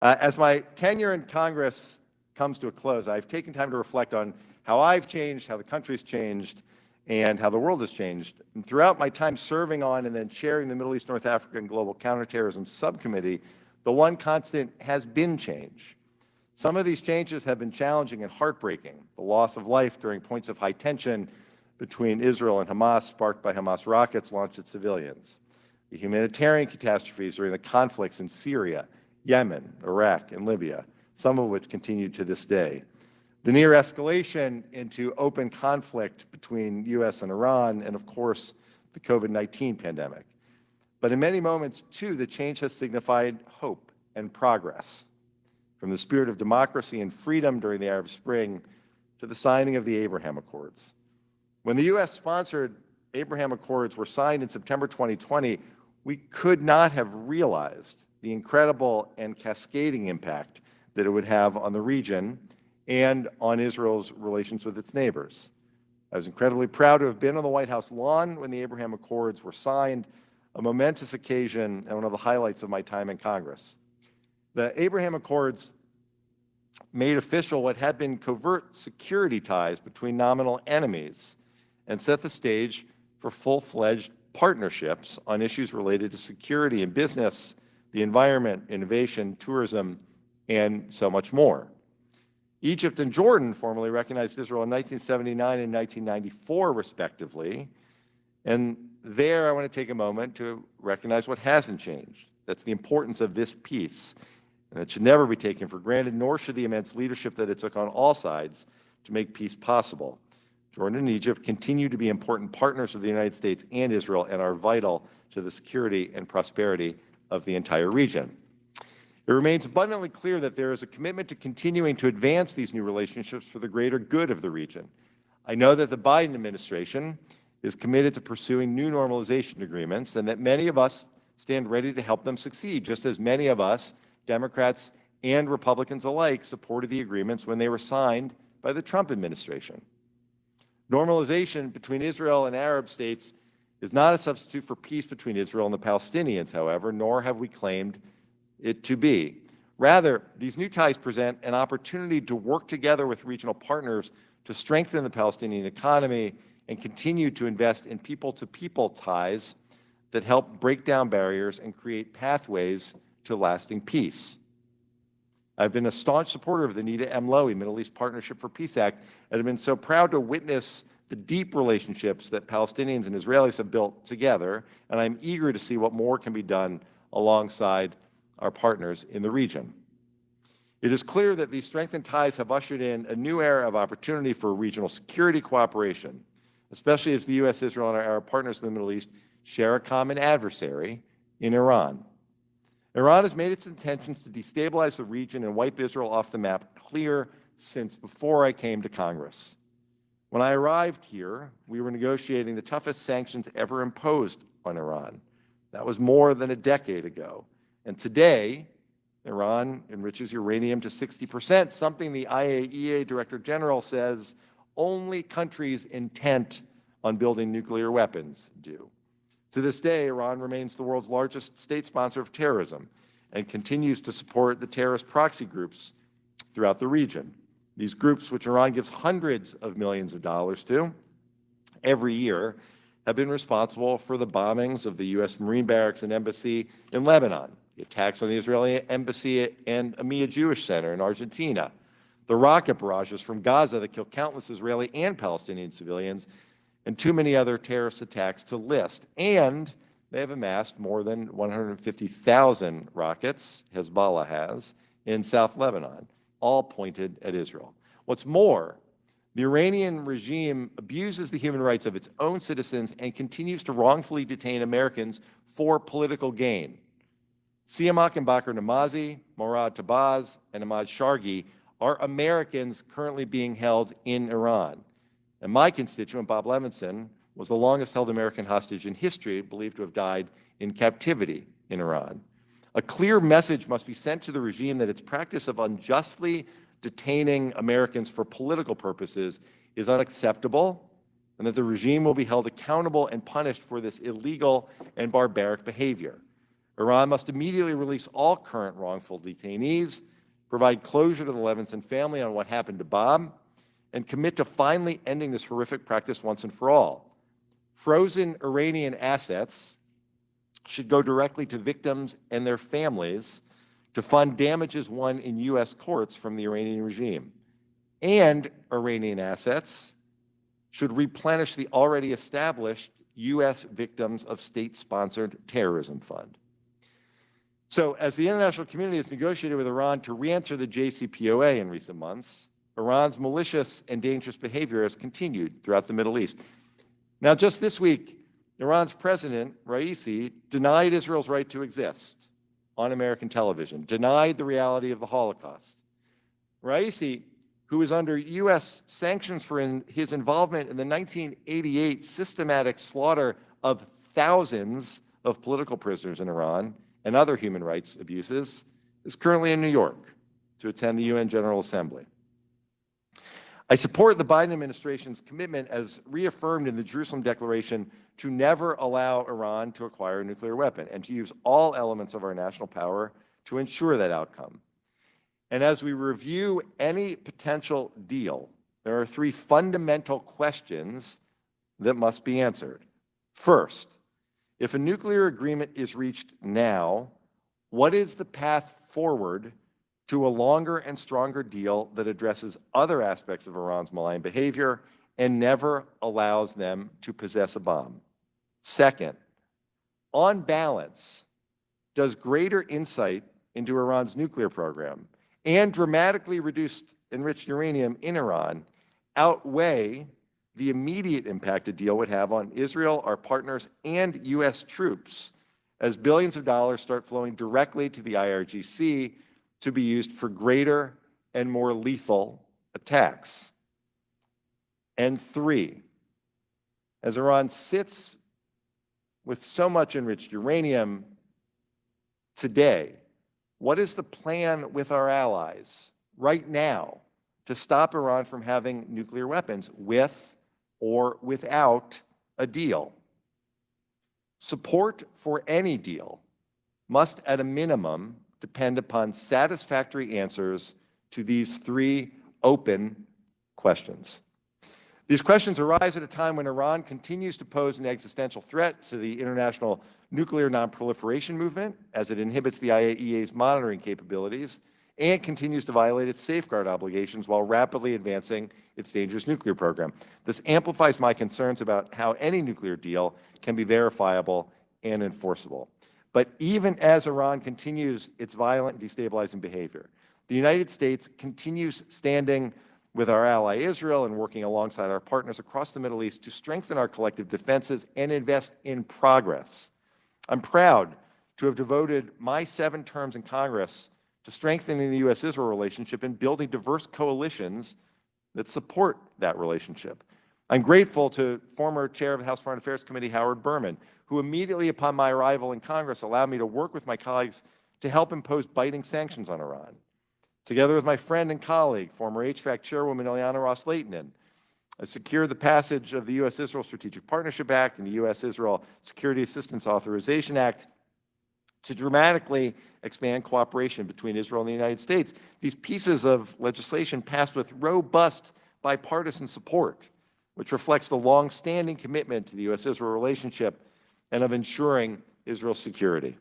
As my tenure in Congress comes to a close, I've taken time to reflect on how I've changed, how the country's changed, and how the world has changed. And throughout my time serving on and then chairing the Middle East, North Africa, and Global Counterterrorism Subcommittee, the one constant has been change. Some of these changes have been challenging and heartbreaking. The loss of life during points of high tension between Israel and Hamas, sparked by Hamas rockets launched at civilians. The humanitarian catastrophes during the conflicts in Syria, Yemen, Iraq, and Libya, some of which continue to this day. The near escalation into open conflict between U.S. and Iran, and of course, the COVID-19 pandemic. But in many moments, too, the change has signified hope and progress. From the spirit of democracy and freedom during the Arab Spring to the signing of the Abraham Accords. When the U.S.-sponsored Abraham Accords were signed in September 2020, we could not have realized the incredible and cascading impact that it would have on the region and on Israel's relations with its neighbors. I was incredibly proud to have been on the White House lawn when the Abraham Accords were signed, a momentous occasion and one of the highlights of my time in Congress. The Abraham Accords made official what had been covert security ties between nominal enemies and set the stage for full-fledged partnerships on issues related to security and business, the environment, innovation, tourism, and so much more. Egypt and Jordan formally recognized Israel in 1979 and 1994, respectively. And there I want to take a moment to recognize what hasn't changed. That's the importance of this peace. And it should never be taken for granted, nor should the immense leadership that it took on all sides to make peace possible. Jordan and Egypt continue to be important partners of the United States and Israel and are vital to the security and prosperity of the entire region. It remains abundantly clear that there is a commitment to continuing to advance these new relationships for the greater good of the region. I know that the Biden administration is committed to pursuing new normalization agreements and that many of us stand ready to help them succeed, just as many of us, Democrats and Republicans alike, supported the agreements when they were signed by the Trump administration. Normalization between Israel and Arab states is not a substitute for peace between Israel and the Palestinians, however, nor have we claimed it to be. Rather, these new ties present an opportunity to work together with regional partners to strengthen the Palestinian economy and continue to invest in people-to-people ties that help break down barriers and create pathways to lasting peace. I've been a staunch supporter of the Nita M. Lowey Middle East Partnership for Peace Act and have been so proud to witness the deep relationships that Palestinians and Israelis have built together, and I'm eager to see what more can be done alongside our partners in the region. It is clear that these strengthened ties have ushered in a new era of opportunity for regional security cooperation, especially as the U.S., Israel, and our Arab partners in the Middle East share a common adversary in Iran. Iran has made its intentions to destabilize the region and wipe Israel off the map clear since before I came to Congress. When I arrived here, we were negotiating the toughest sanctions ever imposed on Iran. That was more than a decade ago. And today, Iran enriches uranium to 60%, something the IAEA Director General says only countries intent on building nuclear weapons do. To this day, Iran remains the world's largest state sponsor of terrorism and continues to support the terrorist proxy groups throughout the region. These groups, which Iran gives hundreds of millions of dollars to every year, have been responsible for the bombings of the U.S. Marine barracks and embassy in Lebanon, the attacks on the Israeli embassy and Amia Jewish Center in Argentina, the rocket barrages from Gaza that kill countless Israeli and Palestinian civilians, and too many other terrorist attacks to list. And they have amassed more than 150,000 rockets, Hezbollah has, in South Lebanon, all pointed at Israel. What's more, the Iranian regime abuses the human rights of its own citizens and continues to wrongfully detain Americans for political gain. Siamak and Bakr Namazi, Morad Tabaz, and Ahmad Shargi are Americans currently being held in Iran. And my constituent, Bob Levinson, was the longest-held American hostage in history, believed to have died in captivity in Iran. A clear message must be sent to the regime that its practice of unjustly detaining Americans for political purposes is unacceptable, and that the regime will be held accountable and punished for this illegal and barbaric behavior. Iran must immediately release all current wrongful detainees, provide closure to the Levinson family on what happened to Bob, and commit to finally ending this horrific practice once and for all. Frozen Iranian assets should go directly to victims and their families to fund damages won in U.S. courts from the Iranian regime. And Iranian assets should replenish the already established U.S. Victims of State-Sponsored Terrorism Fund. So, as the international community has negotiated with Iran to re-enter the JCPOA in recent months, Iran's malicious and dangerous behavior has continued throughout the Middle East. Now, just this week, Iran's president, Raisi, denied Israel's right to exist on American television, denied the reality of the Holocaust. Raisi, who is under U.S. sanctions for his involvement in the 1988 systematic slaughter of thousands of political prisoners in Iran and other human rights abuses, is currently in New York to attend the UN General Assembly. I support the Biden administration's commitment, as reaffirmed in the Jerusalem Declaration, to never allow Iran to acquire a nuclear weapon and to use all elements of our national power to ensure that outcome. And as we review any potential deal, there are three fundamental questions that must be answered. First, if a nuclear agreement is reached now, what is the path forward to a longer and stronger deal that addresses other aspects of Iran's malign behavior and never allows them to possess a bomb? Second, on balance, does greater insight into Iran's nuclear program and dramatically reduced enriched uranium in Iran outweigh the immediate impact a deal would have on Israel, our partners, and U.S. troops as billions of dollars start flowing directly to the IRGC to be used for greater and more lethal attacks? And three, as Iran sits with so much enriched uranium today, what is the plan with our allies right now to stop Iran from having nuclear weapons, with or without a deal? Support for any deal must, at a minimum, depend upon satisfactory answers to these three open questions. These questions arise at a time when Iran continues to pose an existential threat to the international nuclear nonproliferation movement, as it inhibits the IAEA's monitoring capabilities and continues to violate its safeguard obligations while rapidly advancing its dangerous nuclear program. This amplifies my concerns about how any nuclear deal can be verifiable and enforceable. But even as Iran continues its violent and destabilizing behavior, the United States continues standing with our ally Israel and working alongside our partners across the Middle East to strengthen our collective defenses and invest in progress. I'm proud to have devoted my 7 terms in Congress to strengthening the U.S.-Israel relationship and building diverse coalitions that support that relationship. I'm grateful to former chair of the House Foreign Affairs Committee, Howard Berman, who immediately upon my arrival in Congress allowed me to work with my colleagues to help impose biting sanctions on Iran. Together with my friend and colleague, former HFAC chairwoman Ileana Ros-Lehtinen, I secured the passage of the U.S.-Israel Strategic Partnership Act and the U.S.-Israel Security Assistance Authorization Act to dramatically expand cooperation between Israel and the United States. These pieces of legislation passed with robust bipartisan support, which reflects the long-standing commitment to the U.S.-Israel relationship and of ensuring Israel's security.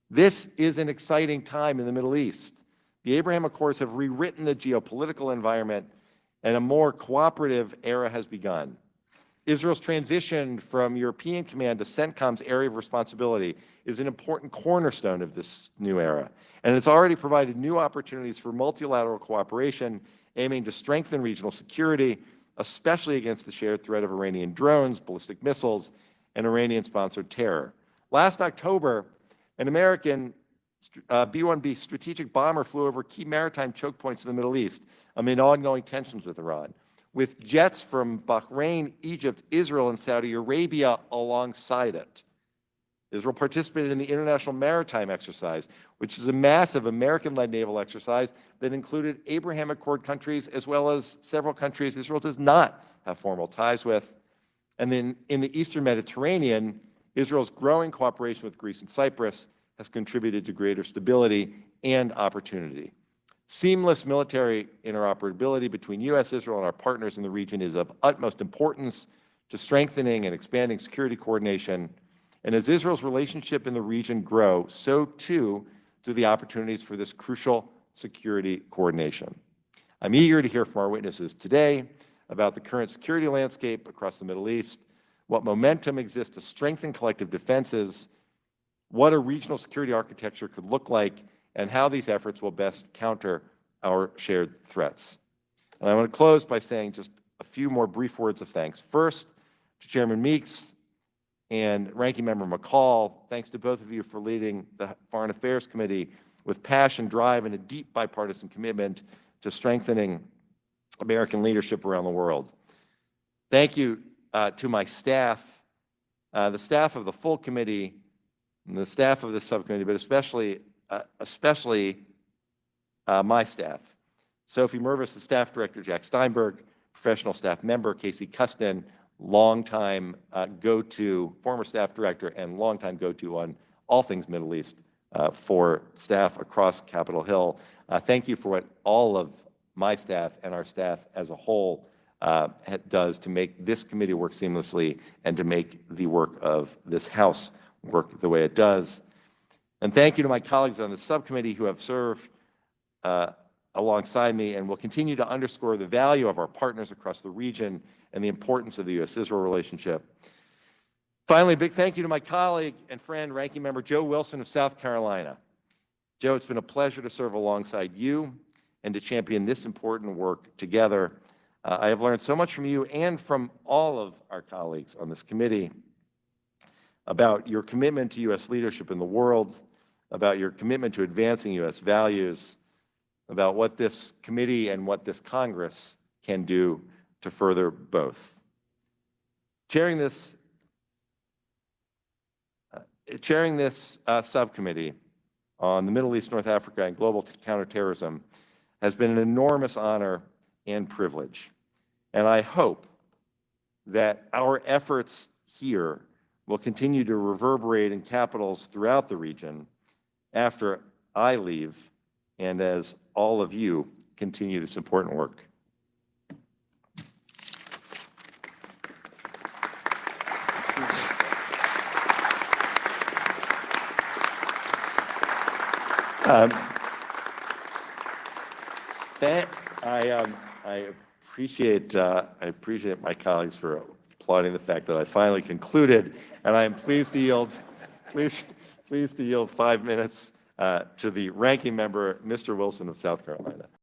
This is an exciting time in the Middle East. The Abraham Accords have rewritten the geopolitical environment, and a more cooperative era has begun. Israel's transition from European Command to CENTCOM's area of responsibility is an important cornerstone of this new era, and it's already provided new opportunities for multilateral cooperation aiming to strengthen regional security, especially against the shared threat of Iranian drones, ballistic missiles, and Iranian-sponsored terror. Last October, an American B-1B strategic bomber flew over key maritime choke points in the Middle East amid ongoing tensions with Iran, with jets from Bahrain, Egypt, Israel, and Saudi Arabia alongside it. Israel participated in the International Maritime Exercise, which is a massive American-led naval exercise that included Abraham Accord countries as well as several countries Israel does not have formal ties with. And then in the Eastern Mediterranean, Israel's growing cooperation with Greece and Cyprus has contributed to greater stability and opportunity. Seamless military interoperability between U.S., Israel, and our partners in the region is of utmost importance to strengthening and expanding security coordination. And as Israel's relationship in the region grow, so too do the opportunities for this crucial security coordination. I'm eager to hear from our witnesses today about the current security landscape across the Middle East, what momentum exists to strengthen collective defenses, what a regional security architecture could look like, and how these efforts will best counter our shared threats. And I want to close by saying just a few more brief words of thanks. First, to Chairman Meeks and Ranking Member McCall, thanks to both of you for leading the Foreign Affairs Committee with passion, drive, and a deep bipartisan commitment to strengthening American leadership around the world. Thank you to my staff, the staff of the full committee, and the staff of the subcommittee, but especially my staff. Sophie Mervis, the staff director, Jack Steinberg, professional staff member, Casey Custon, longtime former staff director and longtime go-to on all things Middle East for staff across Capitol Hill. Thank you for what all of my staff and our staff as a whole does to make this committee work seamlessly and to make the work of this House work the way it does. And thank you to my colleagues on the subcommittee who have served alongside me and will continue to underscore the value of our partners across the region and the importance of the U.S.-Israel relationship. Finally, a big thank you to my colleague and friend, Ranking Member Joe Wilson of South Carolina. Joe, it's been a pleasure to serve alongside you and to champion this important work together. I have learned so much from you and from all of our colleagues on this committee about your commitment to U.S. leadership in the world, about your commitment to advancing U.S. values, about what this committee and what this Congress can do to further both. Chairing this subcommittee on the Middle East, North Africa, and global counterterrorism has been an enormous honor and privilege. And I hope that our efforts here will continue to reverberate in capitals throughout the region after I leave and as all of you continue this important work. I appreciate my colleagues for applauding the fact that I finally concluded, and I am pleased to yield 5 minutes to the ranking member, Mr. Wilson of South Carolina.